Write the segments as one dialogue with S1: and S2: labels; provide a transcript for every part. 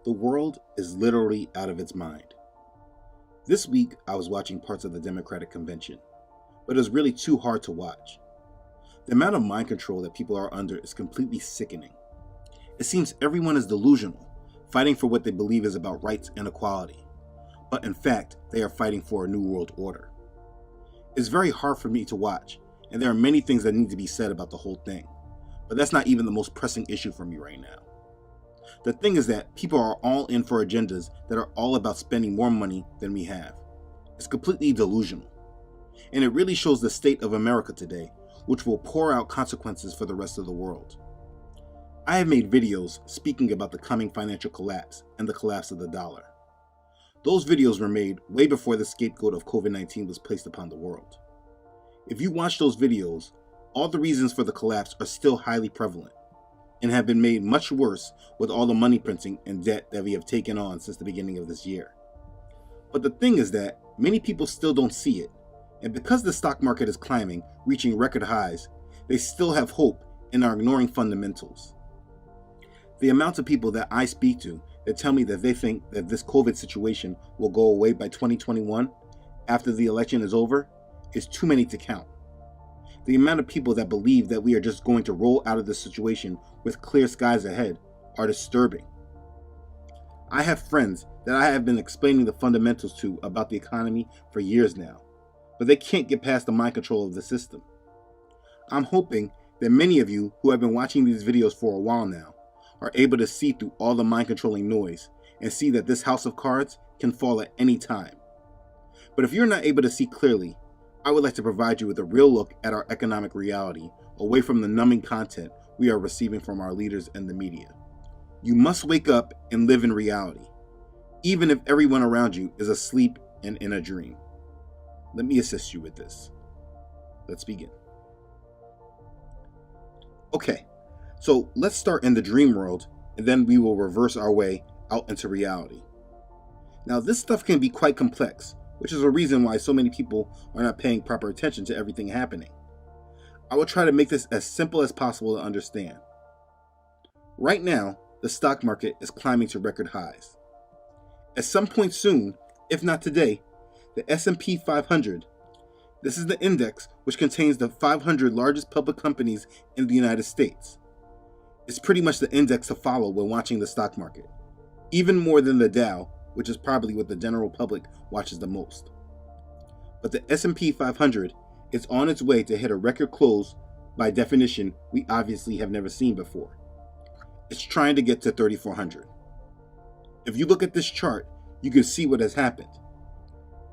S1: The world is literally out of its mind. This week, I was watching parts of the Democratic convention, but it was really too hard to watch. The amount of mind control that people are under is completely sickening. It seems everyone is delusional, fighting for what they believe is about rights and equality. But in fact, they are fighting for a new world order. It's very hard for me to watch, and there are many things that need to be said about the whole thing. But that's not even the most pressing issue for me right now. The thing is that people are all in for agendas that are all about spending more money than we have. It's completely delusional. And it really shows the state of America today, which will pour out consequences for the rest of the world. I have made videos speaking about the coming financial collapse and the collapse of the dollar. Those videos were made way before the scapegoat of COVID-19 was placed upon the world. If you watch those videos, all the reasons for the collapse are still highly prevalent and have been made much worse with all the money printing and debt that we have taken on since the beginning of this year. But the thing is that many people still don't see it, and because the stock market is climbing, reaching record highs, they still have hope and are ignoring fundamentals. The amount of people that I speak to that tell me that they think that this COVID situation will go away by 2021 after the election is over is too many to count. The amount of people that believe that we are just going to roll out of this situation with clear skies ahead are disturbing. I have friends that I have been explaining the fundamentals to about the economy for years now, but they can't get past the mind control of the system. I'm hoping that many of you who have been watching these videos for a while now are able to see through all the mind controlling noise and see that this house of cards can fall at any time. But if you're not able to see clearly, I would like to provide you with a real look at our economic reality away from the numbing content we are receiving from our leaders and the media. You must wake up and live in reality, even if everyone around you is asleep and in a dream. Let me assist you with this. Let's begin. Okay, so let's start in the dream world, and then we will reverse our way out into reality. Now, this stuff can be quite complex, which is a reason why so many people are not paying proper attention to everything happening. I will try to make this as simple as possible to understand. Right now, the stock market is climbing to record highs. At some point soon, if not today, the S&P 500, this is the index which contains the 500 largest public companies in the United States. It's pretty much the index to follow when watching the stock market, even more than the Dow, which is probably what the general public watches the most. But the S&P 500 is on its way to hit a record close by definition we obviously have never seen before. It's trying to get to 3,400. If you look at this chart, you can see what has happened.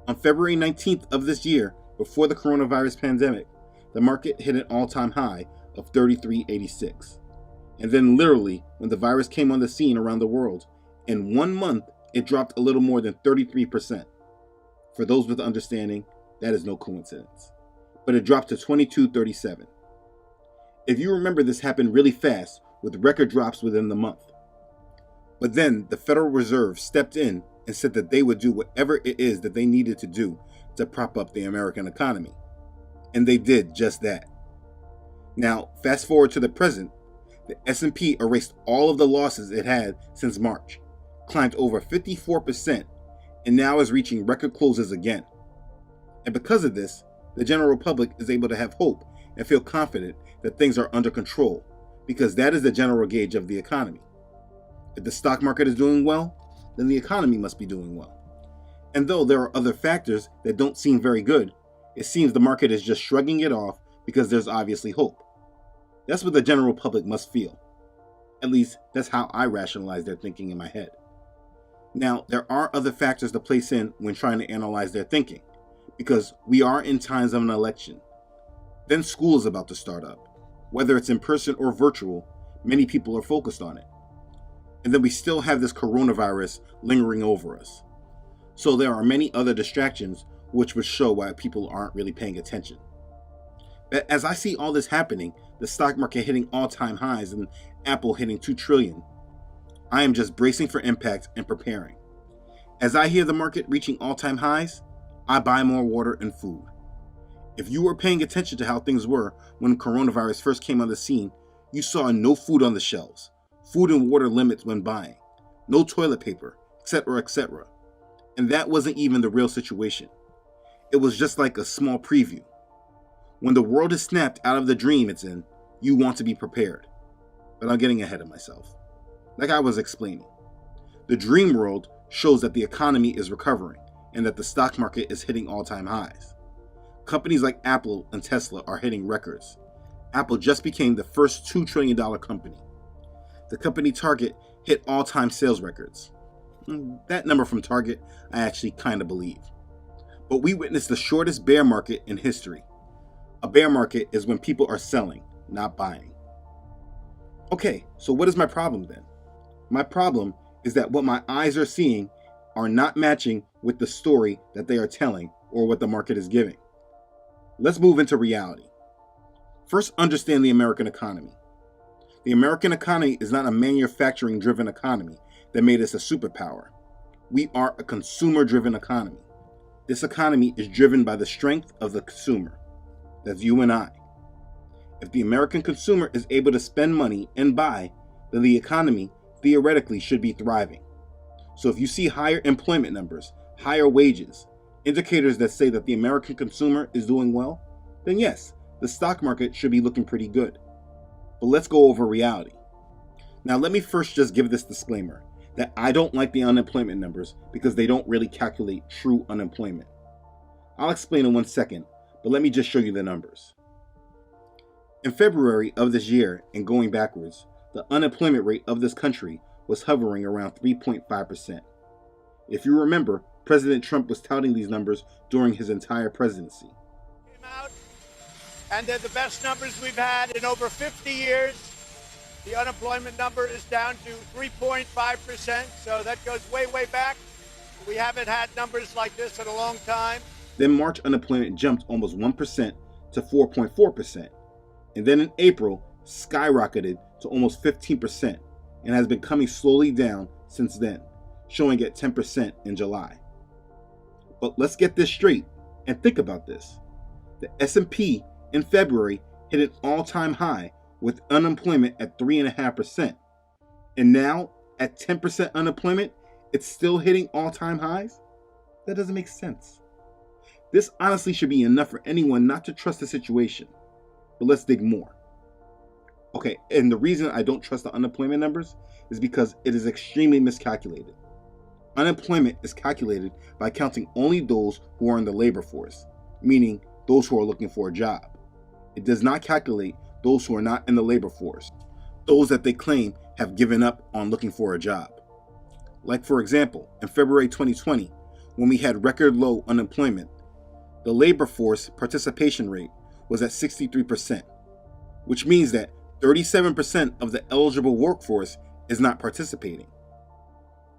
S1: On February 19th of this year, before the coronavirus pandemic, the market hit an all-time high of 3386. And then literally, when the virus came on the scene around the world, in 1 month, it dropped a little more than 33%. For those with understanding, that is no coincidence. But it dropped to 2237. If you remember, this happened really fast with record drops within the month. But then the Federal Reserve stepped in and said that they would do whatever it is that they needed to do to prop up the American economy. And they did just that. Now, fast forward to the present, the S&P erased all of the losses it had since March, climbed over 54%, and now is reaching record closes again. And because of this, the general public is able to have hope and feel confident that things are under control, because that is the general gauge of the economy. If the stock market is doing well, then the economy must be doing well. And though there are other factors that don't seem very good, it seems the market is just shrugging it off because there's obviously hope. That's what the general public must feel. At least, that's how I rationalize their thinking in my head. Now, there are other factors to place in when trying to analyze their thinking, because we are in times of an election. Then school is about to start up. Whether it's in person or virtual, many people are focused on it. And then we still have this coronavirus lingering over us. So there are many other distractions which would show why people aren't really paying attention. But as I see all this happening, the stock market hitting all-time highs and Apple hitting 2 trillion, I am just bracing for impact and preparing. As I hear the market reaching all-time highs, I buy more water and food. If you were paying attention to how things were when coronavirus first came on the scene, you saw no food on the shelves, food and water limits when buying. no toilet paper, etc., etc. And that wasn't even the real situation. It was just like a small preview. When the world is snapped out of the dream it's in, you want to be prepared. But I'm getting ahead of myself. Like I was explaining, the dream world shows that the economy is recovering and that the stock market is hitting all-time highs. Companies like Apple and Tesla are hitting records. Apple just became the first $2 trillion company. The company Target hit all-time sales records. That number from Target, I actually kind of believe. But we witnessed the shortest bear market in history. A bear market is when people are selling, not buying. Okay, so what is my problem then? My problem is that what my eyes are seeing are not matching with the story that they are telling or what the market is giving. Let's move into reality. First, understand the American economy. The American economy is not a manufacturing-driven economy that made us a superpower. We are a consumer-driven economy. This economy is driven by the strength of the consumer. That's you and I. If the American consumer is able to spend money and buy, then the economy theoretically should be thriving. So if you see higher employment numbers, higher wages, indicators that say that the American consumer is doing well, then yes, the stock market should be looking pretty good. But let's go over reality. Now let me first just give this disclaimer that I don't like the unemployment numbers because they don't really calculate true unemployment. I'll explain in 1 second, but let me just show you the numbers. In February of this year, and going backwards, the unemployment rate of this country was hovering around 3.5%. If you remember, President Trump was touting these numbers during his entire presidency.
S2: Came out, and they're the best numbers we've had in over 50 years. The unemployment number is down to 3.5%, so that goes way, way back. We haven't had numbers like this in a long time.
S1: Then March unemployment jumped almost 1% to 4.4%. And then in April, skyrocketed to almost 15% and has been coming slowly down since then, showing at 10% in July. But let's get this straight and think about this. The S&P in February hit an all-time high with unemployment at 3.5%. And now, at 10% unemployment, it's still hitting all-time highs? That doesn't make sense. This honestly should be enough for anyone not to trust the situation. But let's dig more. Okay, and the reason I don't trust the unemployment numbers is because it is extremely miscalculated. Unemployment is calculated by counting only those who are in the labor force, meaning those who are looking for a job. It does not calculate those who are not in the labor force, those that they claim have given up on looking for a job. Like for example, in February 2020, when we had record low unemployment, the labor force participation rate was at 63%, which means that 37% of the eligible workforce is not participating.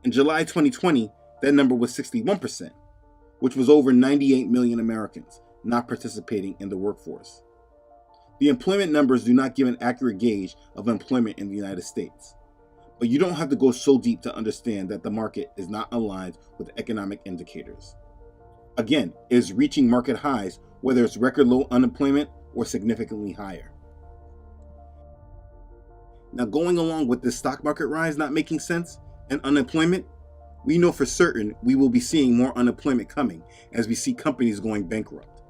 S1: In July 2020, that number was 61%, which was over 98 million Americans not participating in the workforce. The employment numbers do not give an accurate gauge of employment in the United States, but you don't have to go so deep to understand that the market is not aligned with economic indicators. Again, it is reaching market highs whether it's record low unemployment or significantly higher. Now, going along with this stock market rise not making sense and unemployment, we know for certain we will be seeing more unemployment coming as we see companies going bankrupt.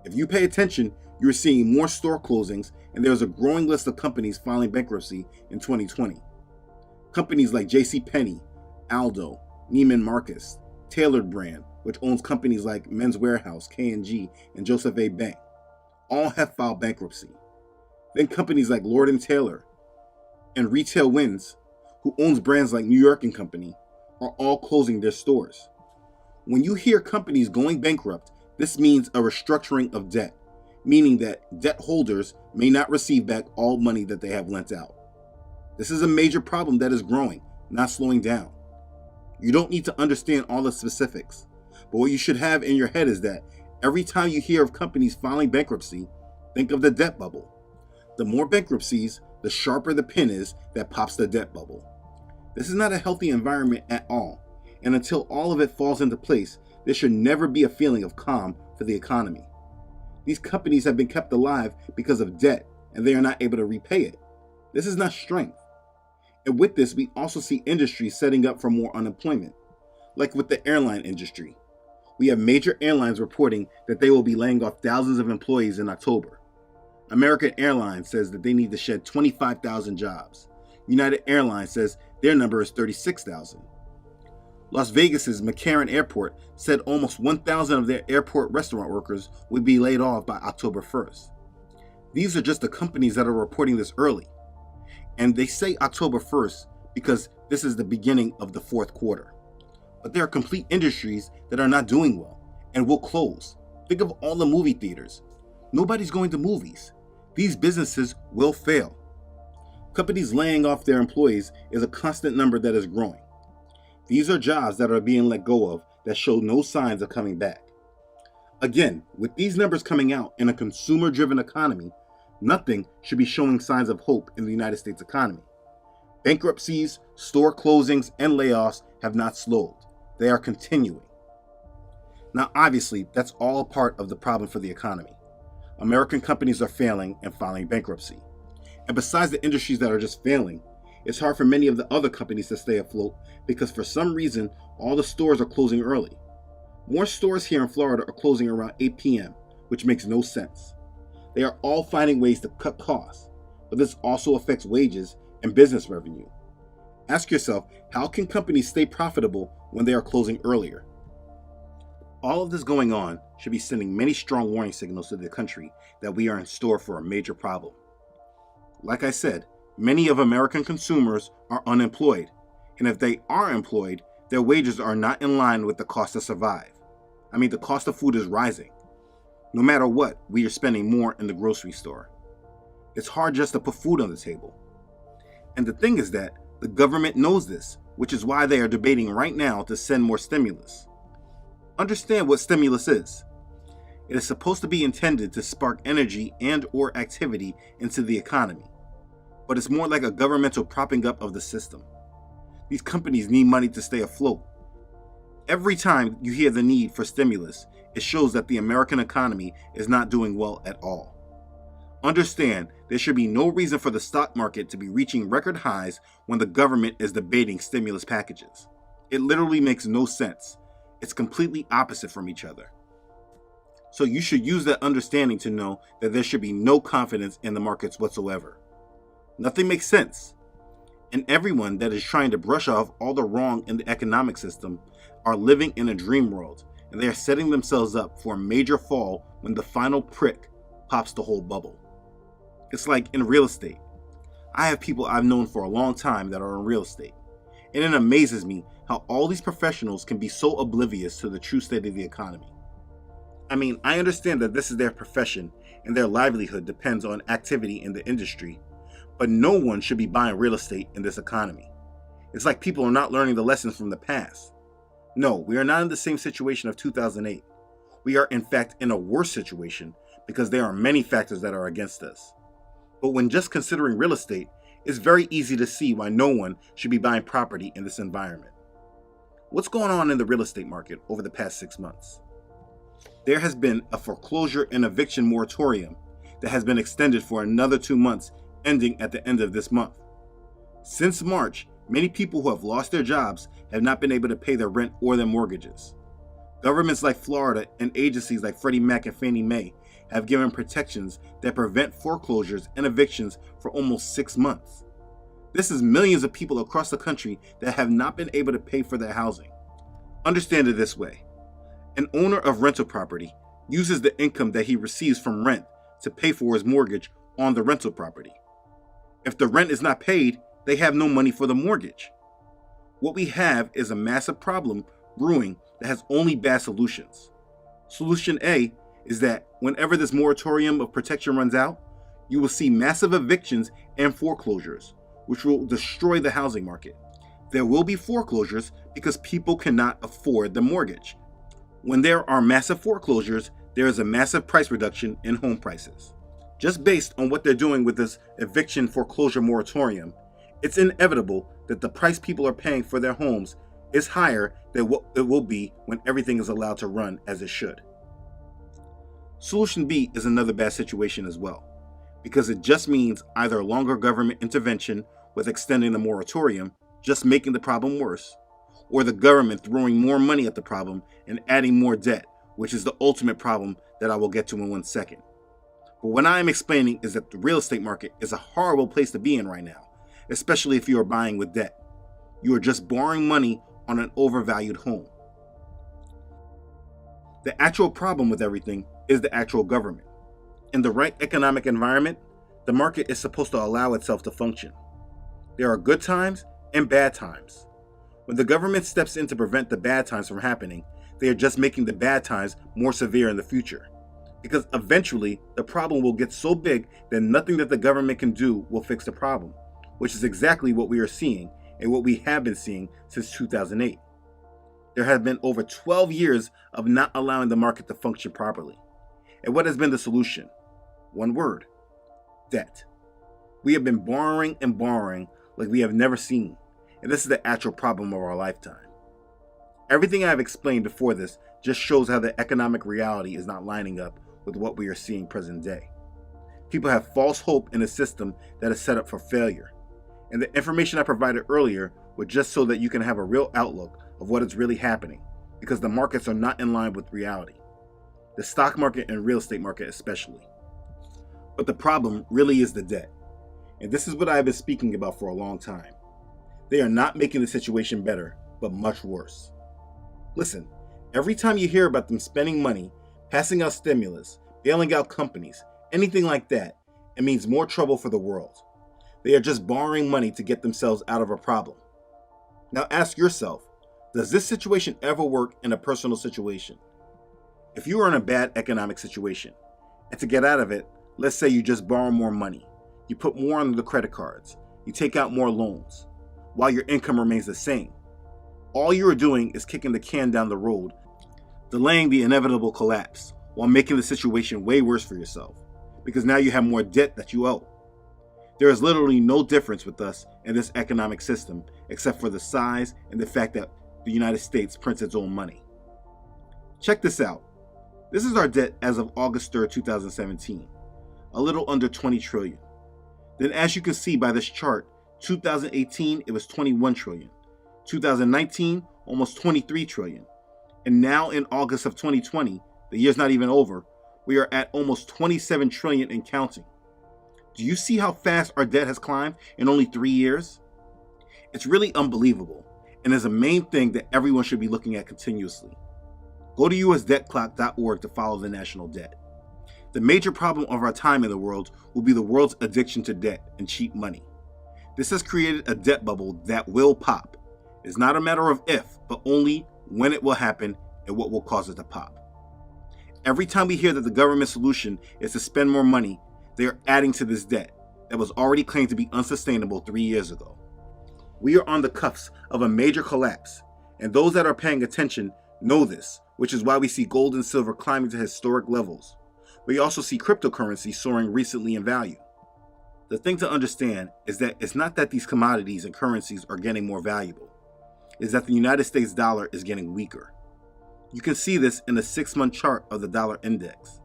S1: If you pay attention, you're seeing more store closings, and there's a growing list of companies filing bankruptcy in 2020. Companies like JCPenney, Aldo, Neiman Marcus, Tailored Brand, which owns companies like Men's Warehouse, K&G, and Joseph A. Bank, all have filed bankruptcy. Then companies like Lord & Taylor and Retail Winds, who owns brands like New York & Company, are all closing their stores. When you hear companies going bankrupt, this means a restructuring of debt, meaning that debt holders may not receive back all money that they have lent out. This is a major problem that is growing, not slowing down. You don't need to understand all the specifics, but what you should have in your head is that every time you hear of companies filing bankruptcy, think of the debt bubble. The more bankruptcies, the sharper the pin is that pops the debt bubble. This is not a healthy environment at all, and until all of it falls into place, there should never be a feeling of calm for the economy. These companies have been kept alive because of debt, and they are not able to repay it. This is not strength. And with this, we also see industries setting up for more unemployment, like with the airline industry. We have major airlines reporting that they will be laying off thousands of employees in October. American Airlines says that they need to shed 25,000 jobs. United Airlines says their number is 36,000. Las Vegas's McCarran Airport said almost 1,000 of their airport restaurant workers would be laid off by October 1st. These are just the companies that are reporting this early. And they say October 1st because this is the beginning of the fourth quarter. But there are complete industries that are not doing well and will close. Think of all the movie theaters. Nobody's going to movies. These businesses will fail. Companies laying off their employees is a constant number that is growing. These are jobs that are being let go of that show no signs of coming back. Again, with these numbers coming out in a consumer-driven economy, nothing should be showing signs of hope in the United States economy. Bankruptcies, store closings, and layoffs have not slowed. They are continuing. Now, obviously, that's all part of the problem for the economy. American companies are failing and filing bankruptcy. And besides the industries that are just failing, it's hard for many of the other companies to stay afloat because for some reason, all the stores are closing early. More stores here in Florida are closing around 8 p.m., which makes no sense. They are all finding ways to cut costs, but this also affects wages and business revenue. Ask yourself, how can companies stay profitable when they are closing earlier? All of this going on should be sending many strong warning signals to the country that we are in store for a major problem. Like I said, many of American consumers are unemployed, and if they are employed, their wages are not in line with the cost to survive. The cost of food is rising. No matter what, we are spending more in the grocery store. It's hard just to put food on the table. And the thing is that the government knows this, which is why they are debating right now to send more stimulus. Understand what stimulus is. It is supposed to be intended to spark energy and/or activity into the economy, but it's more like a governmental propping up of the system. These companies need money to stay afloat. Every time you hear the need for stimulus, it shows that the American economy is not doing well at all. Understand, there should be no reason for the stock market to be reaching record highs when the government is debating stimulus packages. It literally makes no sense. It's completely opposite from each other. So you should use that understanding to know that there should be no confidence in the markets whatsoever. Nothing makes sense. And everyone that is trying to brush off all the wrong in the economic system are living in a dream world, and they are setting themselves up for a major fall when the final prick pops the whole bubble. It's like in real estate. I have people I've known for a long time that are in real estate, and it amazes me how all these professionals can be so oblivious to the true state of the economy. I understand that this is their profession and their livelihood depends on activity in the industry, but no one should be buying real estate in this economy. It's like people are not learning the lessons from the past. No, we are not in the same situation of 2008. We are in fact in a worse situation because there are many factors that are against us. But when just considering real estate, it's very easy to see why no one should be buying property in this environment. What's going on in the real estate market over the past 6 months? There has been a foreclosure and eviction moratorium that has been extended for another 2 months, ending at the end of this month. Since March, many people who have lost their jobs have not been able to pay their rent or their mortgages. Governments like Florida and agencies like Freddie Mac and Fannie Mae have given protections that prevent foreclosures and evictions for almost 6 months. This is millions of people across the country that have not been able to pay for their housing. Understand it this way. An owner of rental property uses the income that he receives from rent to pay for his mortgage on the rental property. If the rent is not paid, they have no money for the mortgage. What we have is a massive problem brewing that has only bad solutions. Solution A is that whenever this moratorium of protection runs out, you will see massive evictions and foreclosures, which will destroy the housing market. There will be foreclosures because people cannot afford the mortgage. When there are massive foreclosures, there is a massive price reduction in home prices. Just based on what they're doing with this eviction foreclosure moratorium, it's inevitable that the price people are paying for their homes is higher than what it will be when everything is allowed to run as it should. Solution B is another bad situation as well, because it just means either longer government intervention with extending the moratorium, just making the problem worse, or the government throwing more money at the problem and adding more debt, which is the ultimate problem that I will get to in 1 second. But what I am explaining is that the real estate market is a horrible place to be in right now, especially if you are buying with debt. You are just borrowing money on an overvalued home. The actual problem with everything is the actual government. In the right economic environment, the market is supposed to allow itself to function. There are good times and bad times. When the government steps in to prevent the bad times from happening, they are just making the bad times more severe in the future. Because eventually, the problem will get so big that nothing that the government can do will fix the problem, which is exactly what we are seeing and what we have been seeing since 2008. There have been over 12 years of not allowing the market to function properly. And what has been the solution? One word: debt. We have been borrowing and borrowing like we have never seen, and this is the actual problem of our lifetime. Everything I have explained before this just shows how the economic reality is not lining up with what we are seeing present day. People have false hope in a system that is set up for failure, and the information I provided earlier was just so that you can have a real outlook of what is really happening, because the markets are not in line with reality. The stock market and real estate market especially. But the problem really is the debt. And this is what I have been speaking about for a long time. They are not making the situation better, but much worse. Listen, every time you hear about them spending money, passing out stimulus, bailing out companies, anything like that, it means more trouble for the world. They are just borrowing money to get themselves out of a problem. Now ask yourself, does this situation ever work in a personal situation? If you are in a bad economic situation, and to get out of it, let's say you just borrow more money, you put more on the credit cards, you take out more loans, while your income remains the same. All you are doing is kicking the can down the road, delaying the inevitable collapse, while making the situation way worse for yourself, because now you have more debt that you owe. There is literally no difference with us in this economic system, except for the size and the fact that the United States prints its own money. Check this out. This is our debt as of August 3rd, 2017, a little under 20 trillion. Then as you can see by this chart, 2018 it was 21 trillion, 2019 almost 23 trillion, and now in August of 2020, the year's not even over, we are at almost 27 trillion and counting. Do you see how fast our debt has climbed in only 3 years? It's really unbelievable, and is a main thing that everyone should be looking at continuously. Go to usdebtclock.org to follow the national debt. The major problem of our time in the world will be the world's addiction to debt and cheap money. This has created a debt bubble that will pop. It's not a matter of if, but only when it will happen and what will cause it to pop. Every time we hear that the government solution is to spend more money, they are adding to this debt that was already claimed to be unsustainable 3 years ago. We are on the cusp of a major collapse, and those that are paying attention know this, which is why we see gold and silver climbing to historic levels. We also see cryptocurrency soaring recently in value. The thing to understand is that it's not that these commodities and currencies are getting more valuable. It's that the United States dollar is getting weaker. You can see this in the 6-month chart of the dollar index.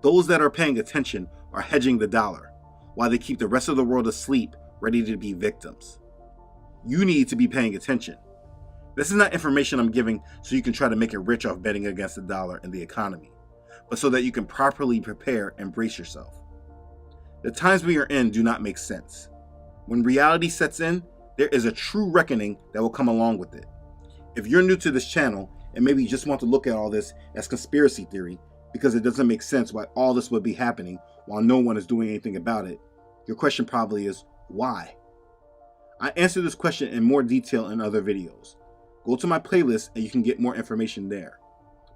S1: Those that are paying attention are hedging the dollar, while they keep the rest of the world asleep, ready to be victims. You need to be paying attention. This is not information I'm giving so you can try to make it rich off betting against the dollar and the economy, but so that you can properly prepare and brace yourself. The times we are in do not make sense. When reality sets in, there is a true reckoning that will come along with it. If you're new to this channel and maybe you just want to look at all this as conspiracy theory because it doesn't make sense why all this would be happening while no one is doing anything about it, your question probably is, why? I answer this question in more detail in other videos. Go to my playlist and you can get more information there.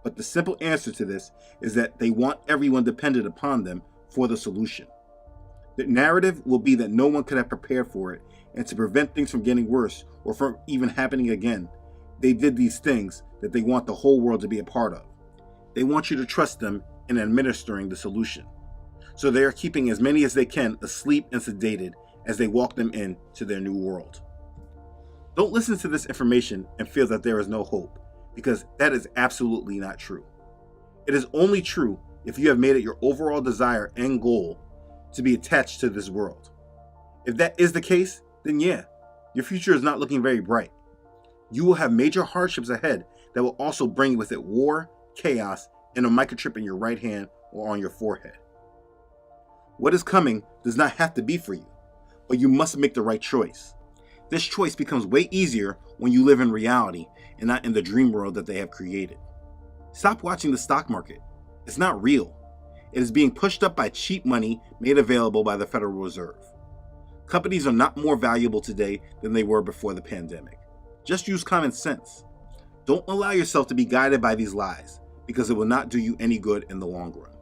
S1: But the simple answer to this is that they want everyone dependent upon them for the solution. The narrative will be that no one could have prepared for it, and to prevent things from getting worse or from even happening again, they did these things that they want the whole world to be a part of. They want you to trust them in administering the solution. So they are keeping as many as they can asleep and sedated as they walk them into their new world. Don't listen to this information and feel that there is no hope, because that is absolutely not true. It is only true if you have made it your overall desire and goal to be attached to this world. If that is the case, then yeah, your future is not looking very bright. You will have major hardships ahead that will also bring with it war, chaos, and a microchip in your right hand or on your forehead. What is coming does not have to be for you, but you must make the right choice. This choice becomes way easier when you live in reality and not in the dream world that they have created. Stop watching the stock market. It's not real. It is being pushed up by cheap money made available by the Federal Reserve. Companies are not more valuable today than they were before the pandemic. Just use common sense. Don't allow yourself to be guided by these lies, because it will not do you any good in the long run.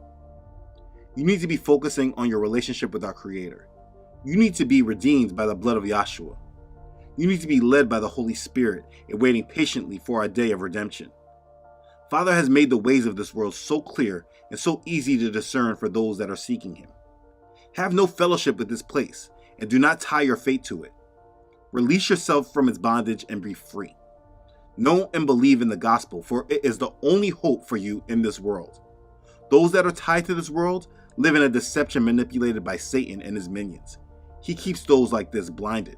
S1: You need to be focusing on your relationship with our Creator. You need to be redeemed by the blood of Yahshua. You need to be led by the Holy Spirit and waiting patiently for our day of redemption. Father has made the ways of this world so clear and so easy to discern for those that are seeking Him. Have no fellowship with this place, and do not tie your fate to it. Release yourself from its bondage and be free. Know and believe in the gospel, for it is the only hope for you in this world. Those that are tied to this world live in a deception manipulated by Satan and his minions. He keeps those like this blinded.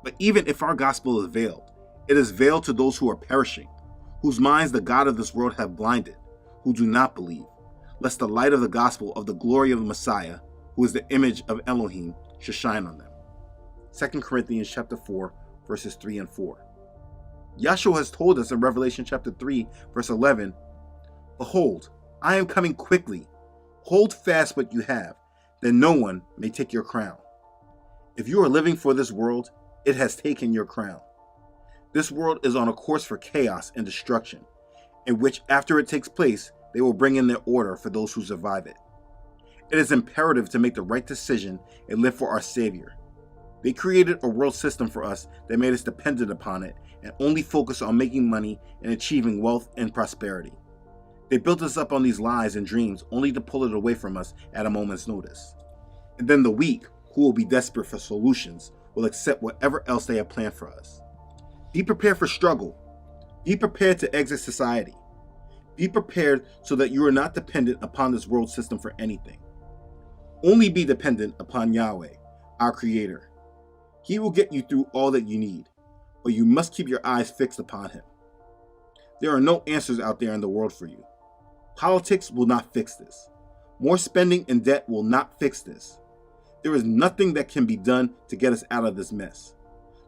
S1: But even if our gospel is veiled, it is veiled to those who are perishing, whose minds the God of this world have blinded, who do not believe, lest the light of the gospel of the glory of the Messiah, who is the image of Elohim, should shine on them. 2 Corinthians chapter 4, verses 3 and 4. Yahshua has told us in Revelation chapter 3, verse 11, "Behold, I am coming quickly. Hold fast what you have, that no one may take your crown." If you are living for this world, it has taken your crown. This world is on a course for chaos and destruction, in which after it takes place, they will bring in their order for those who survive it. It is imperative to make the right decision and live for our Savior. They created a world system for us that made us dependent upon it and only focus on making money and achieving wealth and prosperity. They built us up on these lies and dreams only to pull it away from us at a moment's notice. And then the weak, who will be desperate for solutions, will accept whatever else they have planned for us. Be prepared for struggle. Be prepared to exit society. Be prepared so that you are not dependent upon this world system for anything. Only be dependent upon Yahweh, our Creator. He will get you through all that you need, but you must keep your eyes fixed upon Him. There are no answers out there in the world for you. Politics will not fix this. More spending and debt will not fix this. There is nothing that can be done to get us out of this mess.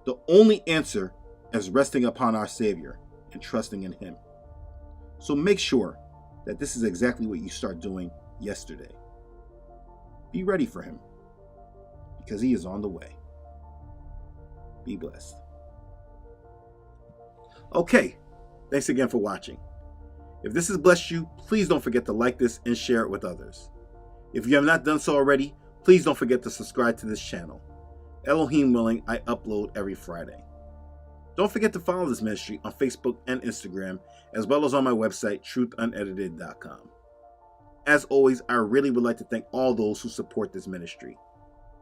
S1: The only answer is resting upon our Savior and trusting in Him. So make sure that this is exactly what you start doing yesterday. Be ready for Him, because He is on the way. Be blessed. Okay, thanks again for watching. If this has blessed you, please don't forget to like this and share it with others. If you have not done so already, please don't forget to subscribe to this channel. Elohim willing, I upload every Friday. Don't forget to follow this ministry on Facebook and Instagram, as well as on my website, truthunedited.com. As always, I really would like to thank all those who support this ministry.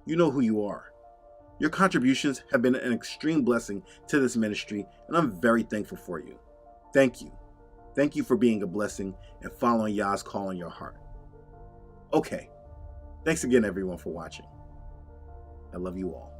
S1: You know who you are. Your contributions have been an extreme blessing to this ministry, and I'm very thankful for you. Thank you. Thank you for being a blessing and following Yah's call in your heart. Okay, thanks again everyone for watching. I love you all.